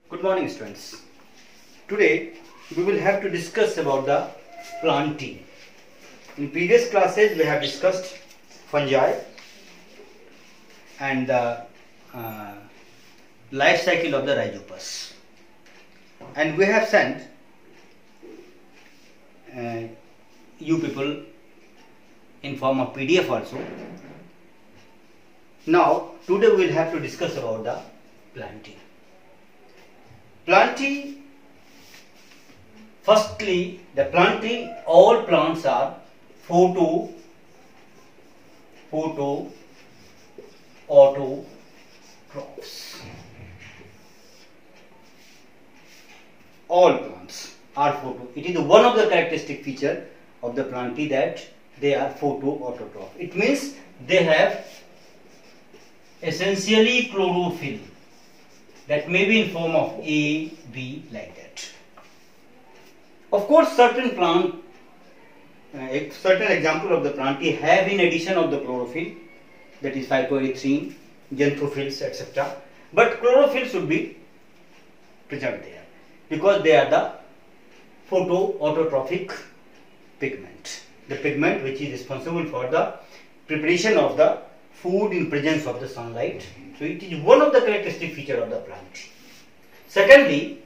Good morning, students. Today we will have to discuss about the planting. In previous classes we have discussed fungi and the life cycle of the Rhizopus, and we have sent you people in form of PDF also. Now today we will have to discuss about the planting. Planting, firstly, the planting, all plants are autotrophs. All plants are photo. It is one of the characteristic feature of the plantae that they are photoautotroph. It means they have essentially chlorophyll. That may be in form of A, B, like that. Of course, certain plant, certain example of the plantae have in addition of the chlorophyll, that is phytoerythrin, xanthophylls, etc. But chlorophyll should be present there because they are the photoautotrophic pigment, the pigment which is responsible for the preparation of the food in presence of the sunlight. So it is one of the characteristic feature of the plant. Secondly,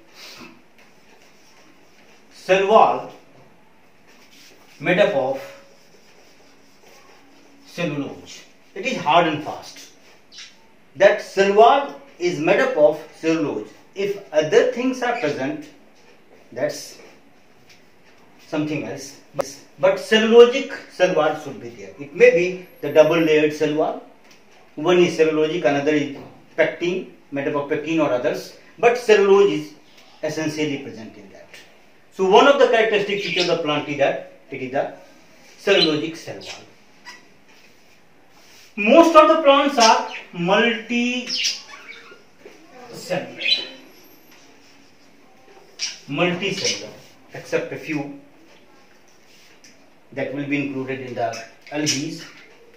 cell wall made up of cellulose. It is hard and fast. That cell wall is made up of cellulose. If other things are present, that's something else. But cellulosic cell wall should be there. It may be the double layered cell wall. One is cellulosic, another is pectin, made up of pectin or others, but cellulose is essentially present in that. So one of the characteristic features of the plant is that it is the cellulosic cell wall. Most of the plants are multicellular, except a few that will be included in the algae,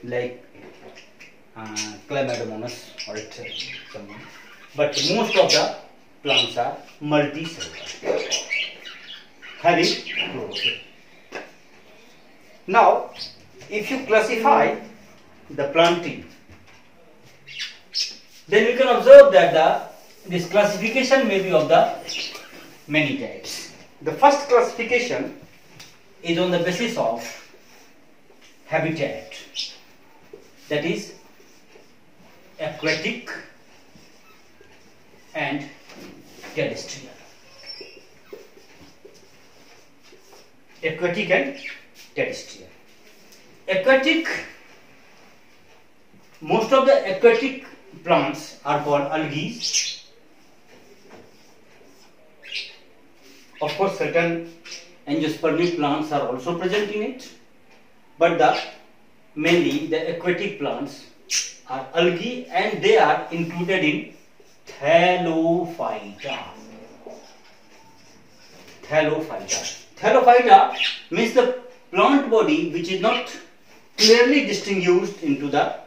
like Chlamydomonas or someone. But most of the plants are multicellular, having chlorophyll. Now, if you classify the planting, then we can observe that this classification may be of the many types. The first classification is on the basis of habitat, that is aquatic and terrestrial. Aquatic and terrestrial. Aquatic, most of the aquatic plants are called algae. Of course, certain angiospermic plants are also present in it, but mainly the aquatic plants are algae, and they are included in Thallophyta. Thallophyta means the plant body which is not clearly distinguished into the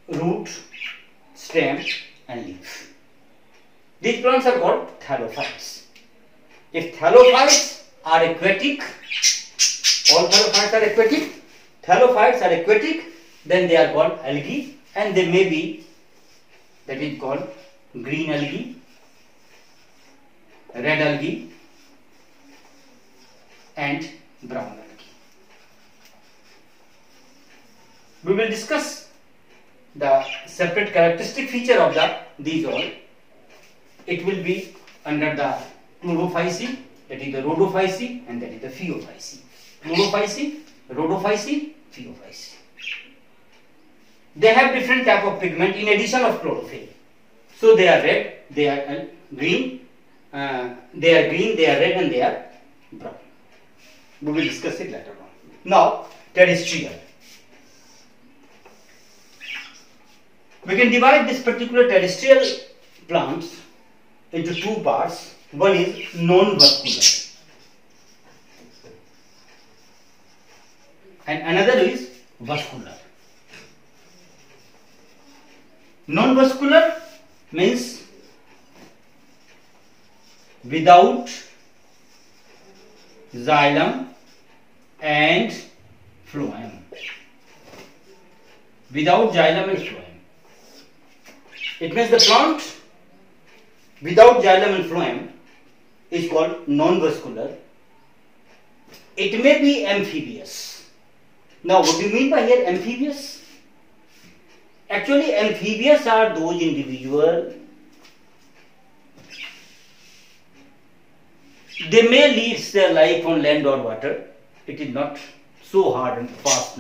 root, stem and leaf. These plants are called thallophytes. If thallophytes are aquatic, all thallophytes are aquatic. Thallophytes are aquatic, then they are called algae, and they may be, that is called green algae, red algae and brown algae. We will discuss the separate characteristic feature of these all. It will be under the Chlorophyceae, that is the Rhodophyceae, and that is the Phaeophyceae. Chlorophyceae, Rhodophyceae, Phaeophyceae. They have different type of pigment in addition of chlorophyll. So they are red, they are green, they are red, and they are brown. We will discuss it later on. Now, terrestrial. We can divide this particular terrestrial plants into two parts. One is non-vascular and another is vascular. Non-vascular means without xylem and phloem. Without xylem and phloem. It means the plant without xylem and phloem is called non-vascular. It may be amphibious. Now, what do you mean by here amphibious? Actually, amphibious are those individuals, they may lead their life on land or water. It is not so hard and fast,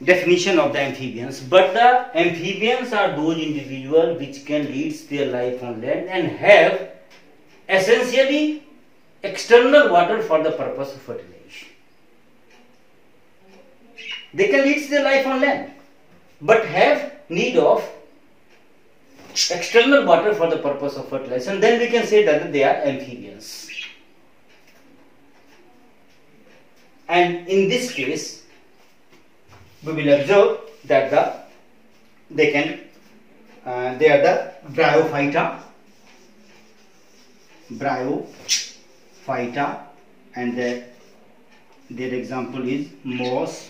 definition of the amphibians, but the amphibians are those individuals which can lead their life on land and have essentially external water for the purpose of fertilization. They can lead their life on land, but have need of external water for the purpose of fertilization. Then we can say that they are amphibians. And in this case, we will observe that they are the bryophyta, and their example is moss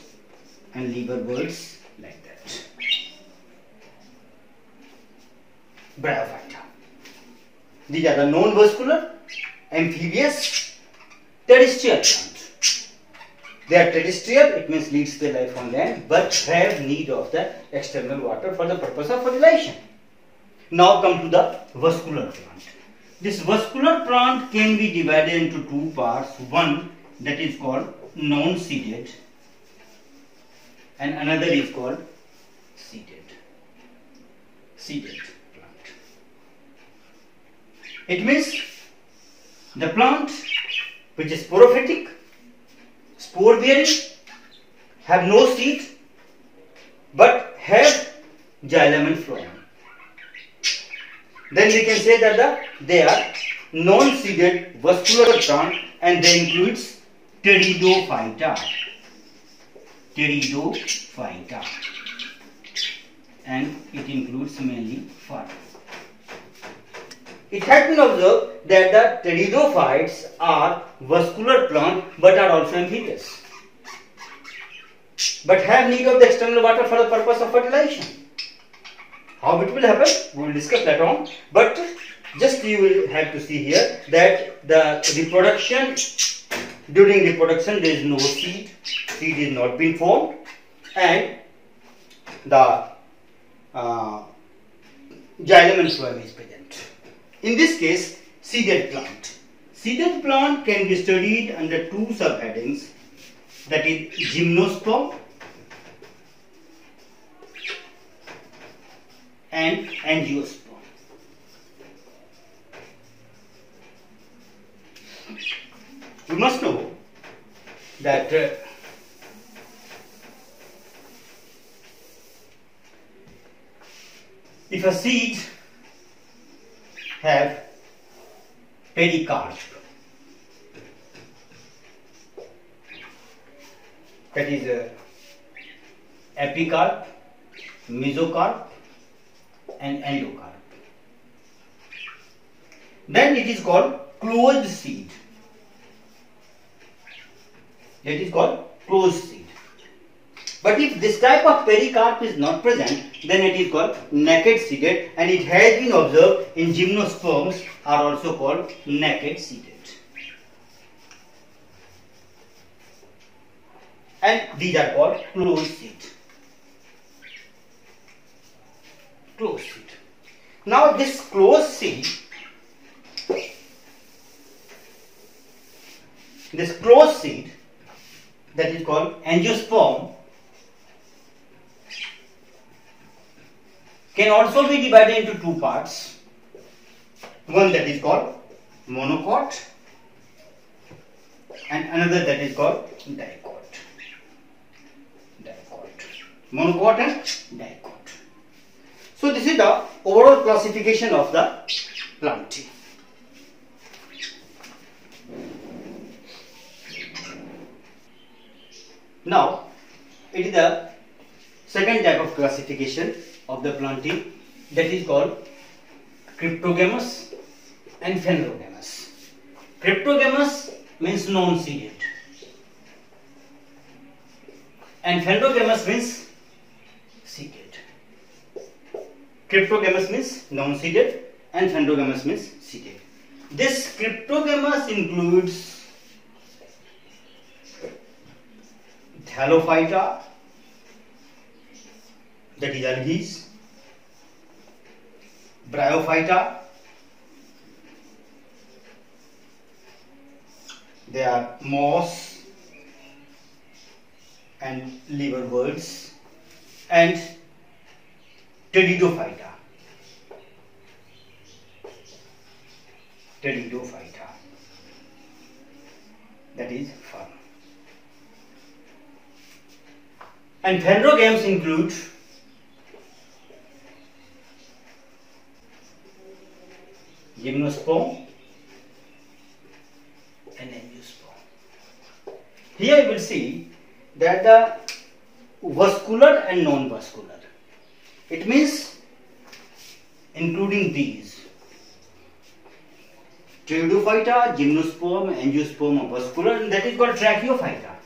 and liverbirds, like that. Bryophyta. These are the non-vascular, amphibious, terrestrial plant. They are terrestrial, it means leads their life on land, but have need of the external water for the purpose of fertilization. Now come to the vascular plant. This vascular plant can be divided into two parts. One that is called non-seeded and another is called seeded. Seeded plant. It means the plant which is sporophytic, spore bearing, have no seed but have xylem and phloem. Then we can say that they are non-seeded vascular plant, and they includes pteridophyta. Pteridophyta. And it includes mainly fern. It has been observed that the pteridophytes are vascular plant but are also amphibious, but have need of the external water for the purpose of fertilization. How it will happen, we will discuss later on, but just you will have to see here that the reproduction, during reproduction there is no seed is not been formed, and the xylem and phloem is present. In this case, seeded plant. Seeded plant can be studied under two subheadings, that is gymnosperm and angiosperm. You must know that if a seed have pericarp, that is epicarp, mesocarp and endocarp, then it is called closed seed. That is called closed seed. But if this type of pericarp is not present, then it is called naked seeded, and it has been observed in gymnosperms are also called naked seeded. And these are called closed seed. Closed seed. Now this closed seed, that is called angiosperm, can also be divided into two parts. One that is called monocot and another that is called dicot. Monocot and dicot. So this is the overall classification of the plant. Now it is the second type of classification of the planting, that is called cryptogamous and phanerogamous. Cryptogamous means non-seeded and phanerogamous means seeded. Cryptogamous means non-seeded and phanerogamous means seeded. This cryptogamous includes Thallophyta, that is algae, Bryophyta, they are moss and liverworts, and Pteridophyta. Pteridophyta, that is fern. And phanerogames include gymnosperm and angiosperm. Here you will see that the vascular and non-vascular. It means including these Pteridophyta, gymnosperm, angiosperm are vascular, and that is called Tracheophyta.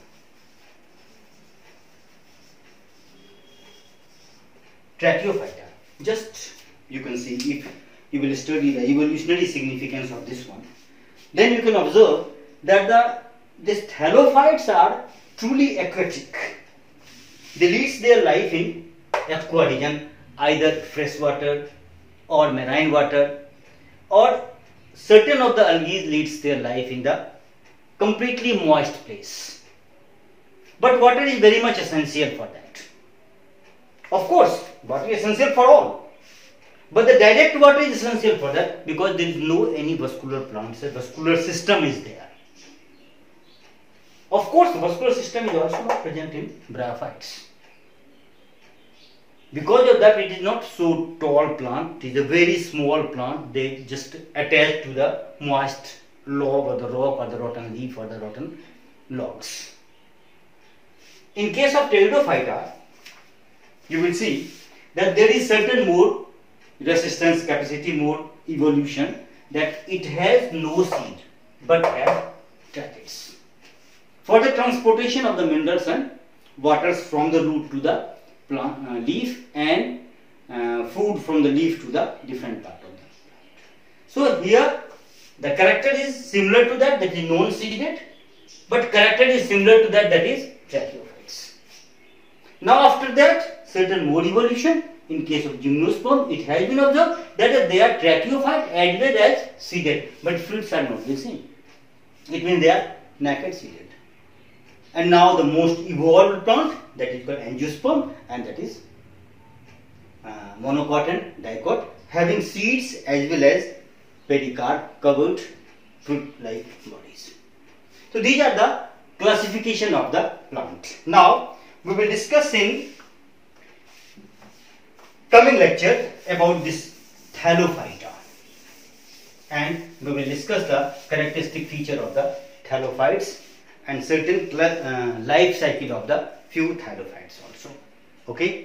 Tracheophyta. Just you can see, if you will study the evolutionary significance of this one, then you can observe that these thallophytes are truly aquatic. They lead their life in aqua region, either freshwater or marine water, or certain of the algae leads their life in the completely moist place. But water is very much essential for that. Of course, water is essential for all. But the direct water is essential for that because there is no any vascular plants. A vascular system is there. Of course, the vascular system is also not present in bryophytes. Because of that, it is not so tall plant. It is a very small plant. They just attach to the moist log or the rock or the rotten leaf or the rotten logs. In case of Pteridophyta, you will see that there is certain mode, resistance capacity mode evolution, that it has no seed but has tracheids for the transportation of the minerals and waters from the root to the plant, leaf, and food from the leaf to the different part of the plant. So here the character is similar to that is non-seeded, but character is similar to that is tracheophytes. Now after that, certain mode evolution. In case of gymnosperm, it has been observed that they are tracheophyte as well as seeded, but fruits are not the same. It means they are naked seeded. And now the most evolved plant, that is called angiosperm, and that is monocot and dicot, having seeds as well as pericarp covered fruit-like bodies. So these are the classification of the plant. Now we will discuss in coming lecture about this Thallophyta, and we will discuss the characteristic feature of the thallophytes and certain life cycle of the few thallophytes also. Okay.